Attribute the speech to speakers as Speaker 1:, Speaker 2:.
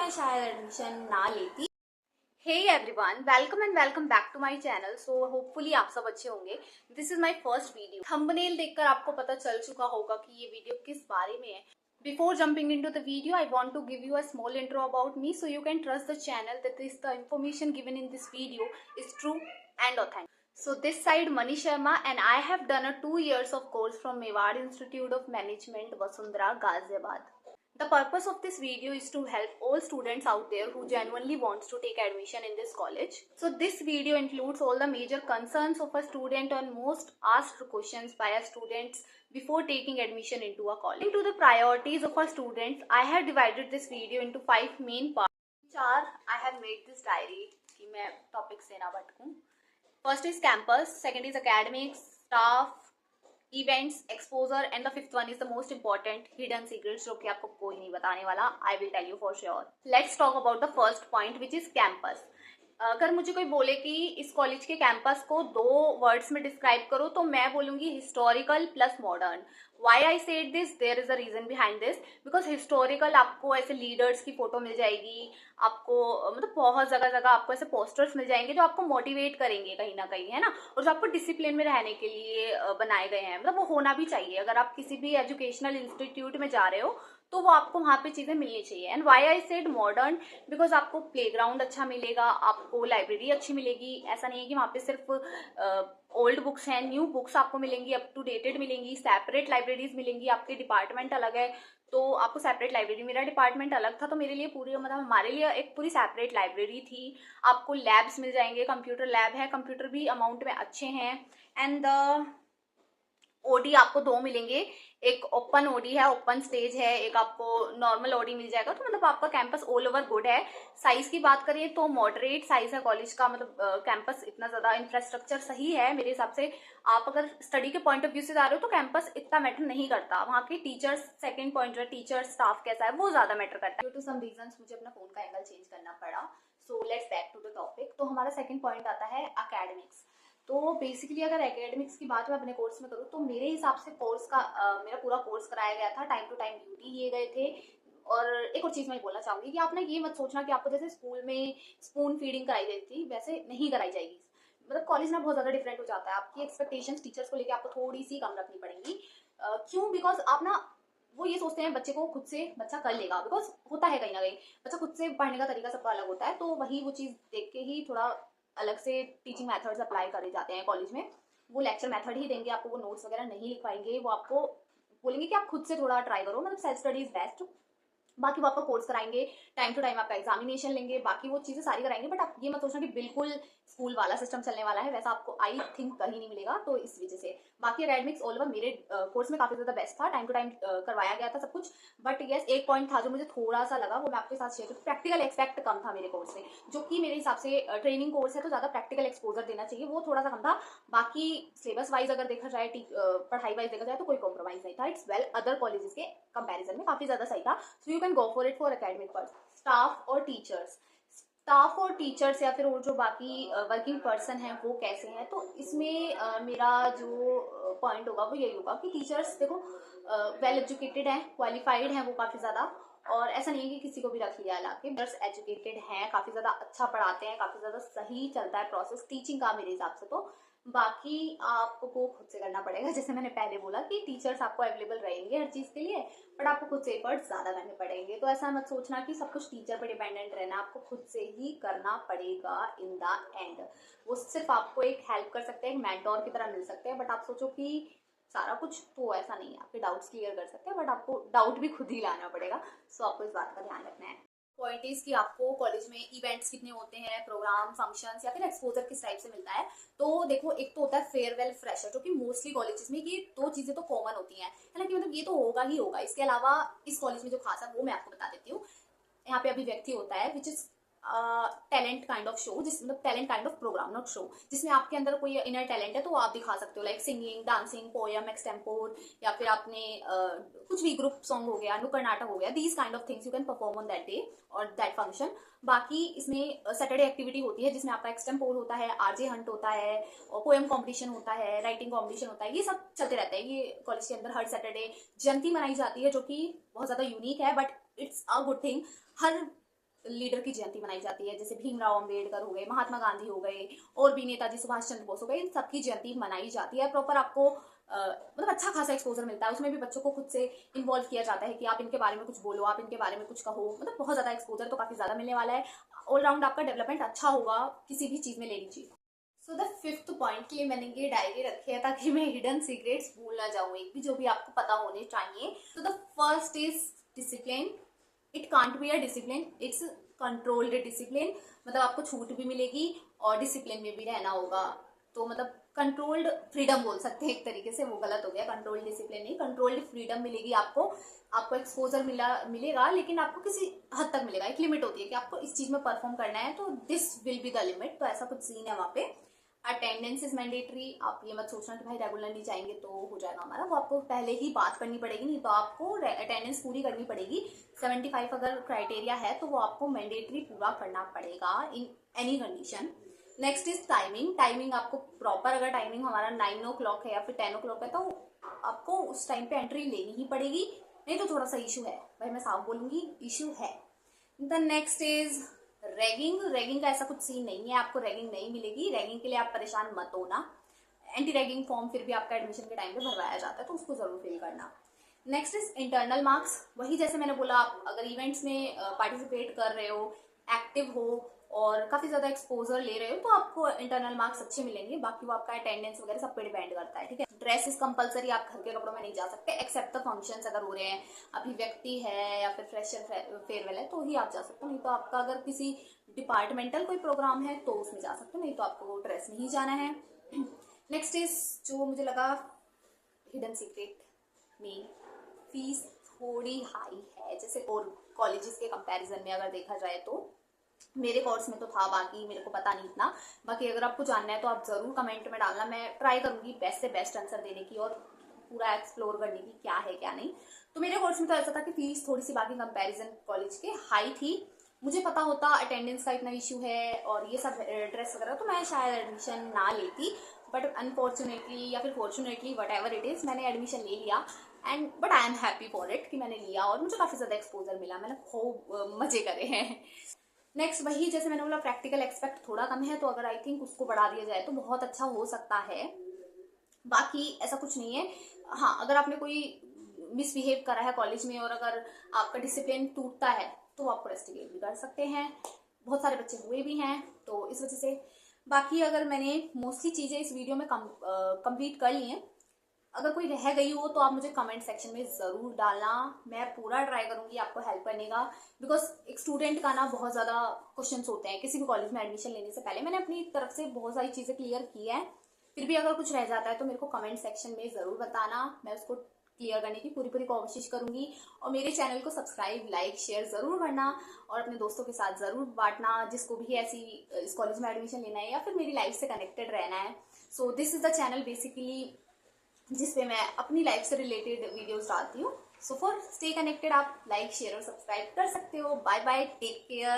Speaker 1: मैं शायद एडमिशन ना लेती। Hey everyone, welcome and welcome back to my channel. So hopefully आप सब अच्छे होंगे। This is my first video. Thumbnail देखकर आपको पता चल चुका होगा कि ये वीडियो किस बारे में है। Before jumping into the video, I want to give you a small intro about me so you can trust the channel that the information given in this video is true and authentic. So this side Mani Sharma and I have done a 2 years of course from Mewar Institute of Management, Vasundhara, Ghaziabad. The purpose of this video is to help all students out there who genuinely wants to take admission in this college. So this video includes all the major concerns of a student and most asked questions by our students before taking admission into a college. According to the priorities of our students, I have divided this video into 5 main parts. I have made this diary कि मैं topic से ना भटकूं. First is campus, second is academics, staff, events, exposure and the fifth one is the most important hidden secrets, जो कि आपको कोई नहीं बताने वाला. I will tell you for sure. Let's talk about the first point which is campus. अगर मुझे कोई बोले कि इस कॉलेज के कैंपस को 2 वर्ड्स में डिस्क्राइब करो तो मैं बोलूंगी historical plus modern. Why I said this, there is a reason behind this. Because historical आपको ऐसे लीडर्स की फोटो मिल जाएगी, आपको मतलब बहुत जगह जगह आपको ऐसे पोस्टर्स मिल जाएंगे जो आपको मोटिवेट करेंगे कहीं ना कहीं, है ना, और जो आपको डिसिप्लिन में रहने के लिए बनाए गए हैं. मतलब वो होना भी चाहिए. अगर आप किसी भी एजुकेशनल इंस्टीट्यूट में जा रहे हो तो वो आपको वहाँ पे चीजें मिलनी चाहिए. And why I said modern, because आपको प्लेग्राउंड अच्छा मिलेगा, आपको लाइब्रेरी अच्छी मिलेगी. ऐसा नहीं है कि वहाँ पे सिर्फ ओल्ड बुक्स हैं, न्यू बुक्स आपको मिलेंगी, अप टू डेटेड मिलेंगी. सेपरेट लाइब्रेरीज मिलेंगी. आपके डिपार्टमेंट अलग है तो आपको सेपरेट लाइब्रेरी. मेरा डिपार्टमेंट अलग था तो मेरे लिए पूरी मतलब हमारे लिए एक पूरी सेपरेट लाइब्रेरी थी. आपको लैब्स मिल जाएंगे, कंप्यूटर लैब है, कंप्यूटर भी अमाउंट में अच्छे हैं. एंड ओडी आपको 2 मिलेंगे. एक ओपन ओडी है, ओपन स्टेज है, एक आपको नॉर्मल ओडी मिल जाएगा. तो मतलब आपका कैंपस ऑल ओवर गुड है. साइज की बात करें तो मॉडरेट साइज है कॉलेज का. मतलब कैंपस इतना ज्यादा इंफ्रास्ट्रक्चर सही है मेरे हिसाब से. आप अगर स्टडी के पॉइंट ऑफ व्यू से जा रहे हो तो कैंपस इतना मैटर नहीं करता. वहाँ के टीचर्स, सेकंड पॉइंट जो है टीचर्स स्टाफ कैसा है वो ज्यादा मैटर करता है. ड्यू टू सम रीजंस मुझे अपना फोन का एंगल चेंज करना पड़ा. So let's back to the topic. तो हमारा सेकंड पॉइंट आता है अकेडमिक्स. तो बेसिकली अगर एकेडमिक्स की बात मैं अपने कोर्स में करूँ तो मेरे हिसाब से कोर्स का मेरा पूरा कोर्स कराया गया था. टाइम टू टाइम ड्यूटी लिए गए थे. और एक और चीज़ मैं बोलना चाहूँगी कि आप ना ये मत सोचना कि आपको जैसे स्कूल में स्पून फीडिंग कराई गई थी वैसे नहीं कराई जाएगी. मतलब कॉलेज ना बहुत ज़्यादा डिफरेंट हो जाता है. आपकी एक्सपेक्टेशंस टीचर्स को लेकर आपको थोड़ी सी कम रखनी पड़ेंगी. क्यों? बिकॉज आप ना वो ये सोचते हैं बच्चे को खुद से बच्चा कर लेगा. बिकॉज होता है कहीं ना कहीं बच्चा खुद से पढ़ने का तरीका सबका अलग होता है. तो वही वो चीज़ देख के ही थोड़ा अलग से टीचिंग मेथड्स अप्लाई करे जाते हैं कॉलेज में. वो लेक्चर मेथड ही देंगे आपको, वो नोट्स वगैरह नहीं लिखवाएंगे. वो आपको बोलेंगे कि आप खुद से थोड़ा ट्राई करो. मतलब सेल्फ स्टडी इज बेस्ट. बाकी वो आपका कोर्स कराएंगे, टाइम टू टाइम आपका एग्जामिनेशन लेंगे, बाकी वो चीज़ें सारी कराएंगे. बट आप ये मत सोचना कि बिल्कुल स्कूल वाला सिस्टम चलने वाला है. वैसा आपको आई थिंक कहीं नहीं मिलेगा. तो इस वजह से बाकी एकेडमिक्स ऑल ओवर मेरे कोर्स में काफ़ी ज़्यादा बेस्ट था. टाइम टू टाइम करवाया गया था सब कुछ. बट यस, एक पॉइंट था जो मुझे थोड़ा सा लगा, वो मैं आपके साथ शेयर करूँ. प्रैक्टिकल एक्सपेक्ट कम था मेरे कोर्स से, जो कि मेरे हिसाब से ट्रेनिंग कोर्स है तो ज़्यादा प्रैक्टिकल एक्सपोजर देना चाहिए. वो थोड़ा सा कम था. बाकी सिलेबस वाइज अगर देखा जाए, पढ़ाई वाइज देखा जाए तो कोई कॉम्प्रोमाइज नहीं था. इट्स वेल अदर कॉलेजेस के कंपैरिजन में काफ़ी ज़्यादा सही था. So you can go for it for academic purse. Staff और टीचर्स, स्टाफ और टीचर्स या फिर और जो बाकी वर्किंग पर्सन हैं वो कैसे हैं. तो इसमें मेरा जो पॉइंट होगा वो यही होगा कि टीचर्स देखो वेल एजुकेटेड हैं, क्वालिफाइड हैं वो काफ़ी ज़्यादा. और ऐसा नहीं है कि किसी को भी रख लिया ला के. टीचर्स एजुकेटेड हैं, काफ़ी ज़्यादा अच्छा पढ़ाते हैं, काफ़ी ज़्यादा सही चलता है प्रोसेस टीचिंग का मेरे हिसाब से. तो बाकी आपको खुद से करना पड़ेगा. जैसे मैंने पहले बोला कि टीचर्स आपको अवेलेबल रहेंगे हर चीज़ के लिए, बट आपको खुद से एफर्ट्स ज़्यादा करने पड़ेंगे. तो ऐसा मत सोचना कि सब कुछ टीचर पर डिपेंडेंट रहना. आपको खुद से ही करना पड़ेगा इन द एंड. वो सिर्फ आपको एक हेल्प कर सकते हैं, एक मेंटोर की तरह मिल सकते हैं. बट आप सोचो कि सारा कुछ, तो ऐसा नहीं है. आपके डाउट्स क्लियर कर सकते हैं बट आपको डाउट भी खुद ही लाना पड़ेगा. सो आपको इस बात का ध्यान रखना है. पॉइंट इज कि आपको कॉलेज में इवेंट्स कितने होते हैं, प्रोग्राम, फंक्शंस या फिर एक्सपोजर किस टाइप से मिलता है. तो देखो, एक तो होता है फेयरवेल, फ्रेशर, जो कि मोस्टली कॉलेजेस में ये 2 चीजें तो कॉमन होती हैं, है ना, कि मतलब ये तो होगा ही होगा. इसके अलावा इस कॉलेज में जो खास है वो मैं आपको बता देती हूँ. यहाँ पे अभिव्यक्ति होता है which is talent kind of show, जिस मतलब talent kind of programme, not show, जिसमें आपके अंदर कोई इनर टैलेंट है तो आप दिखा सकते हो. Like singing, dancing, poem, extempore, या फिर आपने कुछ भी ग्रुप सॉन्ग हो गया, नुक्कड़ नाटक हो गया. These kind of things you can perform on that day और दैट फंक्शन. बाकी इसमें सैटरडे एक्टिविटी होती है जिसमें आपका एक्सटेम्पोर होता है, आरजे हंट होता है, और पोएम कॉम्पिटिशन होता है, राइटिंग कॉम्पिटिशन होता है. ये सब चलते रहता है. ये कॉलेज के अंदर हर सैटरडे जयंती मनाई जाती है जो कि बहुत ज्यादा यूनिक है, but it's a good thing. Her leader की जयंती मनाई जाती है, जैसे भीमराव अंबेडकर हो गए, महात्मा गांधी हो गए, और भी नेताजी सुभाष चंद्र बोस हो गए, इन सबकी जयंती मनाई जाती है। प्रॉपर आपको मतलब अच्छा खासा एक्सपोजर मिलता है। उसमें भी बच्चों को खुद से इन्वॉल्व किया जाता है कि आप इनके बारे में कुछ बोलो, आप इनके बारे में कुछ कहो, मतलब बहुत ज्यादा एक्सपोजर तो काफी ज्यादा मिलने वाला है। ऑलराउंड आपका डेवलपमेंट अच्छा होगा किसी भी चीज में ले लीजिए। सो द फिफ्थ पॉइंट के लिए मैंने ये डायरी रखी है ताकि मैं हिडन सीक्रेट्स भूल ना जाऊं एक भी, जो भी आपको पता होने चाहिए। तो the first is discipline. It can't be a discipline, it's controlled discipline. मतलब आपको छूट भी मिलेगी और डिसिप्लिन में भी रहना होगा। तो मतलब कंट्रोल्ड फ्रीडम बोल सकते हैं एक तरीके से, वो गलत हो गया, कंट्रोल्ड डिसिप्लिन नहीं, कंट्रोल्ड फ्रीडम मिलेगी आपको। आपको एक्सपोजर मिलेगा, लेकिन आपको किसी हद तक मिलेगा। एक लिमिट होती है कि आपको इस चीज में परफॉर्म करना है, तो this will be the limit. तो ऐसा कुछ सीन है वहां पे। Attendance is mandatory. आप ये मत सोचना कि भाई रेगुलर नहीं जाएंगे तो हो जाएगा हमारा, वो आपको पहले ही बात करनी पड़ेगी, नहीं तो आपको अटेंडेंस पूरी करनी पड़ेगी। 75 अगर क्राइटेरिया है तो वो आपको मैंडेटरी पूरा करना पड़ेगा in any condition. Next is timing. Timing आपको प्रॉपर, अगर टाइमिंग हमारा 9 o'clock है या फिर 10 o'clock है, तो आपको उस टाइम पे एंट्री लेनी ही पड़ेगी, नहीं तो थोड़ा सा इशू है भाई, मैं साफ बोलूंगी इशू है। The next is ragging. Ragging का ऐसा कुछ सीन नहीं है, आपको रैगिंग नहीं मिलेगी। रैगिंग के लिए आप परेशान मत होना। एंटी रैगिंग फॉर्म फिर भी आपका एडमिशन के टाइम पे भरवाया जाता है, तो उसको जरूर फिल करना। Next is internal marks. वही जैसे मैंने बोला, आप अगर इवेंट्स में पार्टिसिपेट कर रहे हो, एक्टिव हो और काफी ज्यादा एक्सपोजर ले रहे हो, तो आपको इंटरनल मार्क्स अच्छे मिलेंगे। बाकी वो आपका अटेंडेंस वगैरह सब पे डिपेंड करता है, ठीक है। ड्रेस इज कंपलसरी, आप घर के कपड़ों में नहीं जा सकते एक्सेप्ट द फंक्शंस अगर हो रहे हैं, अभिव्यक्ति है या फिर फ्रेशर फेयरवेल है, तो ही आप जा सकते हो। नहीं तो आपका अगर किसी डिपार्टमेंटल कोई प्रोग्राम है तो उसमें जा सकते हो, नहीं तो आपको ड्रेस में ही जाना है। नेक्स्ट इज जो मुझे लगा हिडन सीक्रेट में, फीस थोड़ी हाई है जैसे और कॉलेजेस के कंपैरिजन में अगर देखा जाए तो। मेरे कोर्स में तो था, बाकी मेरे को पता नहीं इतना। बाकी अगर आपको जानना है तो आप जरूर कमेंट में डालना, मैं ट्राई करूंगी बेस्ट से बेस्ट आंसर देने की और पूरा एक्सप्लोर करने की क्या है क्या नहीं। तो मेरे कोर्स में तो ऐसा था कि फीस थोड़ी सी बाकी कंपैरिजन कॉलेज के हाई थी। मुझे पता होता अटेंडेंस का इतना इशू है और ये सब ड्रेस वगैरह, तो मैं शायद एडमिशन ना लेती, बट अनफॉर्चुनेटली या फिर fortunately what ever it is, मैंने एडमिशन ले लिया। And but I am happy for it कि मैंने लिया और मुझे काफी ज्यादा एक्सपोजर मिला, मैंने खूब मजे करे हैं। नेक्स्ट वही जैसे मैंने बोला, प्रैक्टिकल एक्सपेक्ट थोड़ा कम है, तो अगर आई थिंक उसको बढ़ा दिया जाए तो बहुत अच्छा हो सकता है। बाकी ऐसा कुछ नहीं है। हाँ, अगर आपने कोई मिसबिहेव करा है कॉलेज में और अगर आपका डिसिप्लिन टूटता है तो आपको रेस्टिकेट भी कर सकते हैं। बहुत सारे बच्चे हुए भी हैं तो इस वजह से। बाकी अगर मैंने मोस्टली चीजें इस वीडियो में कंप्लीट कर ली हैं, अगर कोई रह गई हो तो आप मुझे कमेंट सेक्शन में जरूर डालना, मैं पूरा ट्राई करूंगी आपको हेल्प करने का। बिकॉज एक स्टूडेंट का ना बहुत ज्यादा क्वेश्चंस होते हैं किसी भी कॉलेज में एडमिशन लेने से पहले। मैंने अपनी तरफ से बहुत सारी चीजें क्लियर की है, फिर भी अगर कुछ रह जाता है तो मेरे को कमेंट सेक्शन में जरूर बताना, मैं उसको क्लियर करने की पूरी पूरी कोशिश करूंगी। और मेरे चैनल को सब्सक्राइब, लाइक, शेयर जरूर करना और अपने दोस्तों के साथ जरूर बांटना जिसको भी ऐसी इस कॉलेज में एडमिशन लेना है या फिर मेरी लाइफ से कनेक्टेड रहना है। So this is the channel basically जिसपे मैं अपनी लाइफ से रिलेटेड वीडियोस डालती हूँ। सो फॉर स्टे कनेक्टेड आप लाइक, शेयर और सब्सक्राइब कर सकते हो। Bye bye, take care.